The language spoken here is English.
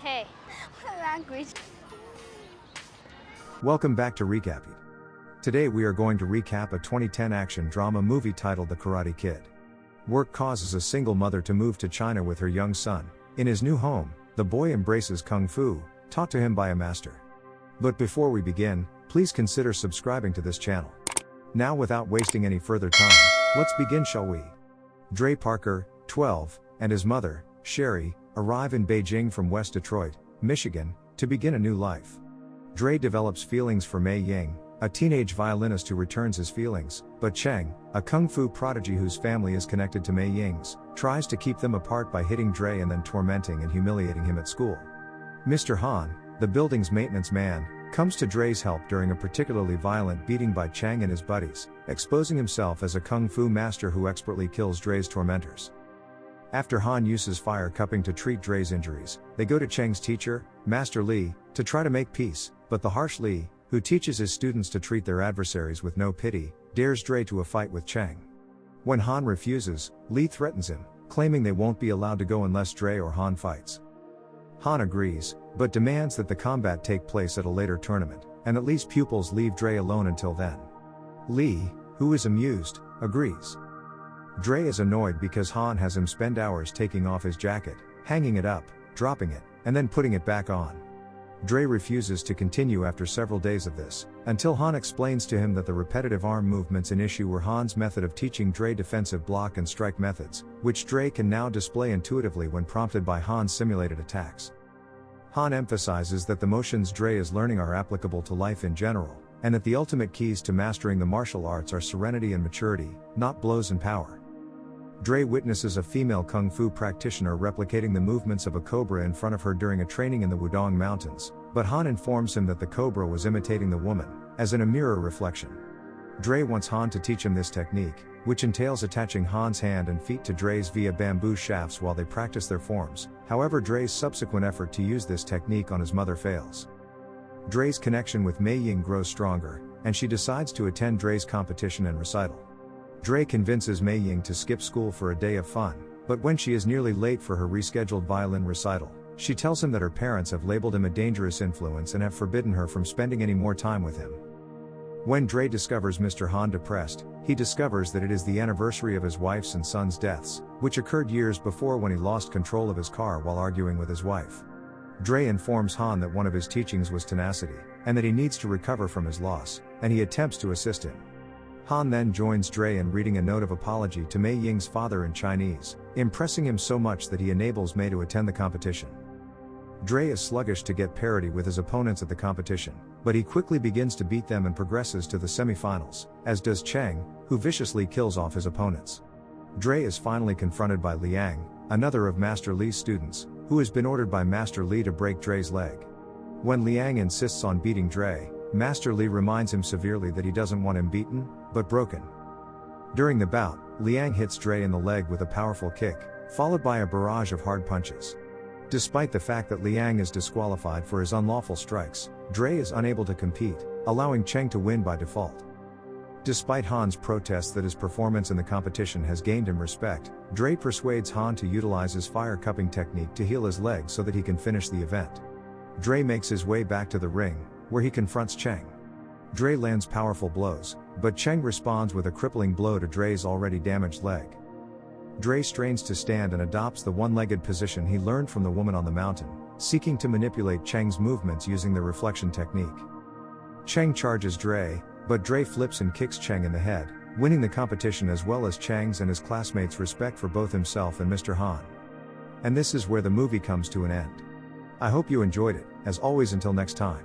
Hey. What language? Welcome back to Recap It. Today we are going to recap a 2010 action drama movie titled The Karate Kid. Work causes a single mother to move to China with her young son. In his new home, the boy embraces Kung Fu, taught to him by a master. But before we begin, please consider subscribing to this channel. Now without wasting any further time, let's begin, shall we? Dre Parker, 12, and his mother, Sherry, arrive in Beijing from West Detroit, Michigan, to begin a new life. Dre develops feelings for Mei Ying, a teenage violinist who returns his feelings, but Cheng, a kung fu prodigy whose family is connected to Mei Ying's, tries to keep them apart by hitting Dre and then tormenting and humiliating him at school. Mr. Han, the building's maintenance man, comes to Dre's help during a particularly violent beating by Cheng and his buddies, exposing himself as a kung fu master who expertly kills Dre's tormentors. After Han uses fire cupping to treat Dre's injuries, they go to Cheng's teacher, Master Li, to try to make peace, but the harsh Li, who teaches his students to treat their adversaries with no pity, dares Dre to a fight with Cheng. When Han refuses, Li threatens him, claiming they won't be allowed to go unless Dre or Han fights. Han agrees, but demands that the combat take place at a later tournament, and at least pupils leave Dre alone until then. Li, who is amused, agrees. Dre is annoyed because Han has him spend hours taking off his jacket, hanging it up, dropping it, and then putting it back on. Dre refuses to continue after several days of this, until Han explains to him that the repetitive arm movements in issue were Han's method of teaching Dre defensive block and strike methods, which Dre can now display intuitively when prompted by Han's simulated attacks. Han emphasizes that the motions Dre is learning are applicable to life in general, and that the ultimate keys to mastering the martial arts are serenity and maturity, not blows and power. Dre witnesses a female kung fu practitioner replicating the movements of a cobra in front of her during a training in the Wudong Mountains, but Han informs him that the cobra was imitating the woman, as in a mirror reflection. Dre wants Han to teach him this technique, which entails attaching Han's hand and feet to Dre's via bamboo shafts while they practice their forms. However, Dre's subsequent effort to use this technique on his mother fails. Dre's connection with Mei Ying grows stronger, and she decides to attend Dre's competition and recital. Dre convinces Mei Ying to skip school for a day of fun, but when she is nearly late for her rescheduled violin recital, she tells him that her parents have labeled him a dangerous influence and have forbidden her from spending any more time with him. When Dre discovers Mr. Han depressed, he discovers that it is the anniversary of his wife's and son's deaths, which occurred years before when he lost control of his car while arguing with his wife. Dre informs Han that one of his teachings was tenacity, and that he needs to recover from his loss, and he attempts to assist him. Han then joins Dre in reading a note of apology to Mei Ying's father in Chinese, impressing him so much that he enables Mei to attend the competition. Dre is sluggish to get parity with his opponents at the competition, but he quickly begins to beat them and progresses to the semifinals, as does Cheng, who viciously kills off his opponents. Dre is finally confronted by Liang, another of Master Li's students, who has been ordered by Master Li to break Dre's leg. When Liang insists on beating Dre, Master Li reminds him severely that he doesn't want him beaten, but broken. During the bout, Liang hits Dre in the leg with a powerful kick, followed by a barrage of hard punches. Despite the fact that Liang is disqualified for his unlawful strikes, Dre is unable to compete, allowing Cheng to win by default. Despite Han's protests that his performance in the competition has gained him respect, Dre persuades Han to utilize his fire cupping technique to heal his leg so that he can finish the event. Dre makes his way back to the ring, where he confronts Cheng. Dre lands powerful blows, but Cheng responds with a crippling blow to Dre's already damaged leg. Dre strains to stand and adopts the one-legged position he learned from the woman on the mountain, seeking to manipulate Cheng's movements using the reflection technique. Cheng charges Dre, but Dre flips and kicks Cheng in the head, winning the competition as well as Cheng's and his classmates' respect for both himself and Mr. Han. And this is where the movie comes to an end. I hope you enjoyed it. As always, until next time.